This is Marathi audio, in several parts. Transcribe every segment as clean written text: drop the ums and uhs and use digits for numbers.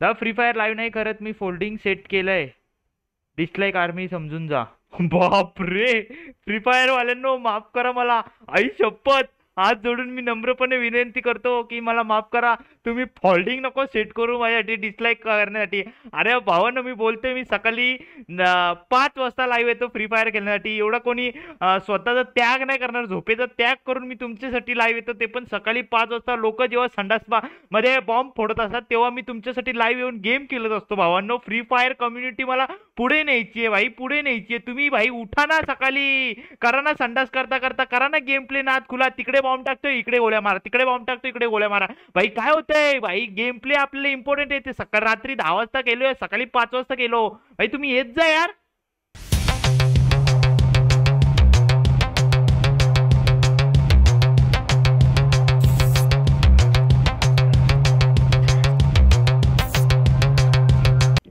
फ्री फायर लाईव्ह नाही करत मी, फोल्डिंग सेट केलंय, डिसलाईक आर्मी समजून जा. बापरे, फ्री फायर वाल्यांनो माफ करा मला, आई शपथ हात जोडून मी नम्रपणे विनंती करतो की मला माफ करा. तुम्ही फोल्डिंग नको सेट करू माझ्यासाठी डिसलाईक करण्यासाठी. अरे भावांनो मी बोलतोय, मी सकाळी 5 वाजता लाईव्ह येतो फ्री फायर खेळण्यासाठी. एवढा कोणी स्वतःचा त्याग नाही करणार, झोपेचा त्याग करून मी तुमच्यासाठी लाईव्ह येतो, ते पण सकाळी 5 वाजता. लोक जेव्हा संडास मध्ये बॉम्ब फोडत असतात तेव्हा मी तुमच्यासाठी लाईव्ह येऊन गेम खेळत असतो. भावांनो फ्री फायर कम्युनिटी मला पुढे न्यायची आहे भाई, पुढे न्यायची आहे. तुम्ही भाई उठा ना, सकाळी करा ना, संडास करता करता करा ना गेम प्ले, नाद खुला. तिकडे बॉम्ब टाकतोय इकडे गोळ्या मारा, तिकडे बॉम्ब टाकतोय इकडे गोळ्या मारा. भाई काय होतंय भाई, गेम प्ले आपल्याला इम्पॉर्टंट आहे. ते सकाळ रात्री 10 वाजता केलोय, सकाळी 5 वाजता केलो. भाई तुम्ही येत जा यार.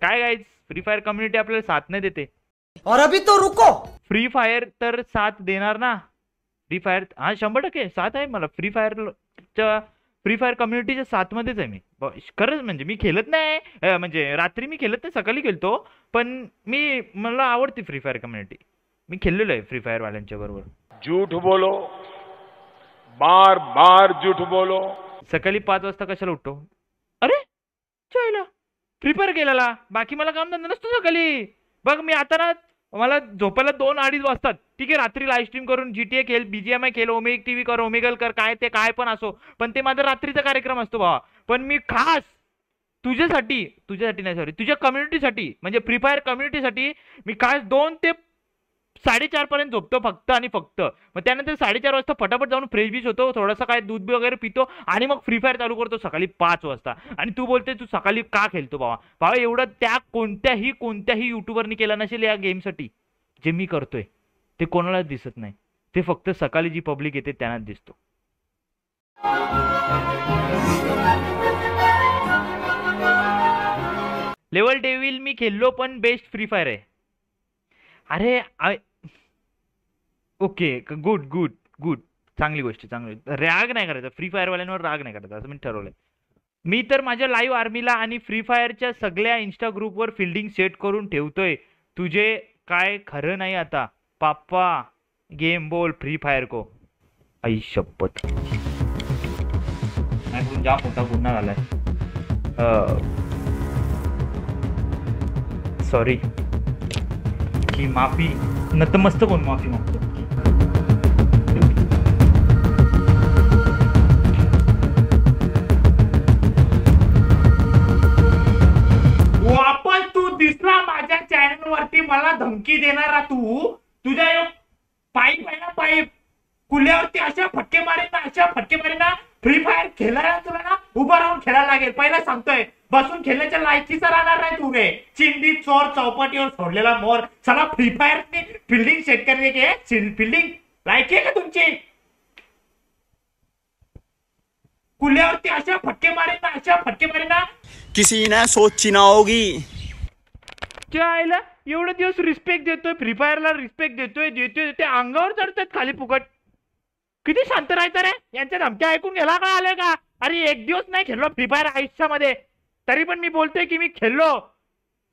काय गाइस, फ्री फायर कम्युनिटी आपल्याला साथ नाही देते. और अभी तो रुको, फ्री फायर तर साथ देणार ना. फ्री फायर हा 100% साथ आहे मला. फ्री फायर कम्युनिटीच्या साथ मध्येच आहे मी खरंच. म्हणजे मी खेळत नाही, म्हणजे रात्री मी खेळत नाही, सकाळी खेळतो, पण मला आवडते फ्री फायर कम्युनिटी. मी खेळलेलो आहे फ्री फायर वाल्यांच्या बरोबर. झूठ बोलो, बार बार झूठ बोलो. सकाळी 5 वाजता कशाला उठतो? अरे चला फ्री फायर केलेला, बाकी मला काम धंदा नसतो सकाळी. बघ मी आता ना, मला झोपायला 2-2:30 वाजतात. ठीक आहे, रात्री लाईव्ह स्ट्रीम करून GTA खेळ, BGMI खेळ, ओमेग TV कर, ओमेगल कर, काय ते काय पण असो, पण ते माझा रात्रीचा कार्यक्रम असतो भावा. पण मी खास तुझ्यासाठी नाही, सॉरी, तुझ्या कम्युनिटीसाठी, म्हणजे फ्री फायर कम्युनिटीसाठी मी खास 2 ते 4:30 पर्यंत झोपतो फक्त आणि फक्त. मग त्यानंतर 4:30 वाजता फटाफट जाऊन फ्रेश बीच होतो, थोडासा काय दूध वगैरे पितो आणि मग फ्री फायर चालू करतो सकाळी 5 वाजता. आणि तू बोलते तू सकाळी का खेळतो भावा एवढं त्याग कोणत्याही युट्यूबरनी केला नसेल या गेमसाठी. जे मी करतोय ते कोणालाच दिसत नाही, ते फक्त सकाळी जी पब्लिक येते त्यांनाच दिसतो. लेवल डेव्हिल मी खेळलो, पण बेस्ट फ्री फायर आहे. अरे ओके, गुड गुड गुड, चांगली गोष्ट, चांगली. राग नाही करायचा फ्री फायर वाल्यांवर, राग नाही करायचा असं मी ठरवलंय. मी तर माझ्या लाईव्ह आर्मीला आणि फ्री फायरच्या सगळ्या इंस्टा ग्रुपवर फिल्डिंग सेट करून ठेवतोय. तुझे काय खरं नाही आता पाप्पा, गेम बोल फ्री फायर को. आई शपथ, नाही जाम मोठा गुन्हा झालाय. सॉरी, की माफी नतमस्तक होऊन माफी मागतो. वापस तू दिसला माझ्या चॅनल वरती मला धमकी देणारा. तुझ्या पाईप आहे ना, पाईप कुल्यावरती अशा फटके मारे ना, फ्री फायर खेळायला तुला ना उभं राहून खेळायला लागेल. पहिला सांगतोय, बसून खेळण्याच्या लायकीचा राहणार नाही तू रे. चिंदी चोर चौपाटीवर सोडलेला मोर. सगळा फ्री फायर फिल्डिंग सेट करणे के फिल्डिंग लायकी आहे का तुमची? कुल्यावरती अशा फटके मारे ना, किसी ने सोची ना होगी. आईला एवढे दिवस रिस्पेक्ट देतोय फ्री फायरला, रिस्पेक्ट देतोय ते अंगावर चढतात खाली फुकट. किती शांत राहायचं रे, यांच्या धमक्या ऐकून गेला का आले का? अरे एक दिवस नाही खेळलो फ्री फायर आयुष्यामध्ये, तरी पण मी बोलतोय की मी खेळलो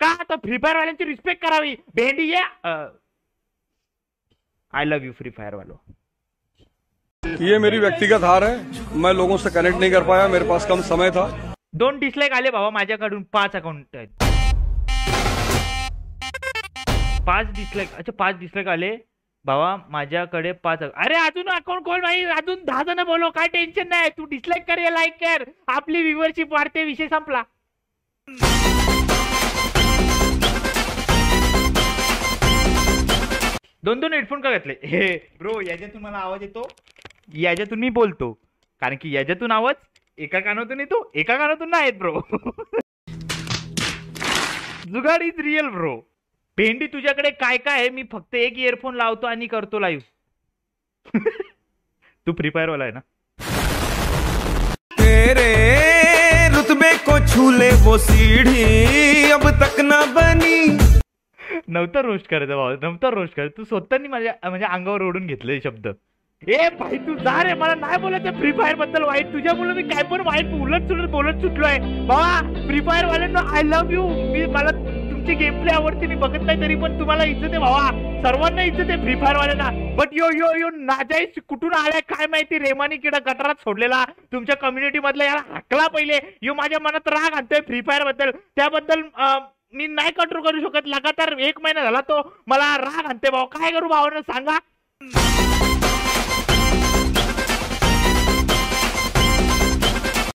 का. आता फ्री फायर वाल्यांची रिस्पेक्ट करावी. भेंडी ये, I love you free fire वालों. ये मेरी व्यक्तिगत हार है, मैं लोगों से कनेक्ट नहीं कर पाया, मेरे पास कम समय था. 2 डिसलाईक आले भावा माझ्याकडून. 5 अकाउंट आहेत, 5 डिसलाईक. अच्छा 5 डिसलाईक आले भावा माझ्याकडे 5. अरे अजून अकाउंट खोल भाई, अजून 10 जण बोलो, काय टेन्शन नाही. तू डिसलाईक कर या लाईक कर, आपली व्ह्यूअरशिप वाढते, विषय संपला. दोन हेडफोन का घातले? हे ब्रो, याच्यातून मला आवाज येतो, याच्यातून मी बोलतो, कारण की याच्यातून आवाज एका कानातून येतो, एका कानातून नाही येत bro. Jugaad is real bro. भेंडी तुझ्याकडे काय काय आहे? मी फक्त एक इयरफोन लावतो आणि करतो लाईव्ह. तू फ्री फायर वाला आहे ना? तेरे रुतबे को छूले वो सीढ़ी अब तक ना बनी. नव्हता रोस्ट करायचा भाऊ, नव्हता रोस्ट करायचा. तू स्वतःनी माझ्या म्हणजे अंगावर ओढून घेतले शब्द. ए भाई तू जा रे, मला नाही बोलायचं फ्री फायर बद्दल वाईट. तुझ्यामुळे मी काय पण वाईट उलट सुलट बोलत सुटलोय बाबा. फ्री फायर वाल्यांना आय लव्ह यू. मला तुमची गेम प्ले आवडते, मी बघत नाही तरी पण तुम्हाला इज्जत आहे भावा. सर्वांना इज्जत आहे फ्री फायर वाल्यांना. बट यो नाजाईस कुठून आलाय काय माहिती. रेमानी किडा गटारात सोडलेला तुमच्या कम्युनिटी मधला, याला हाकला पहिले. यो माझ्या मनात राग आणतोय फ्री फायर बद्दल. त्याबद्दल मी नाही कंट्रोल करू शकत. लगातार 1 महिना झाला तो मला राग आणते भाऊ. काय करू भावानं सांगा.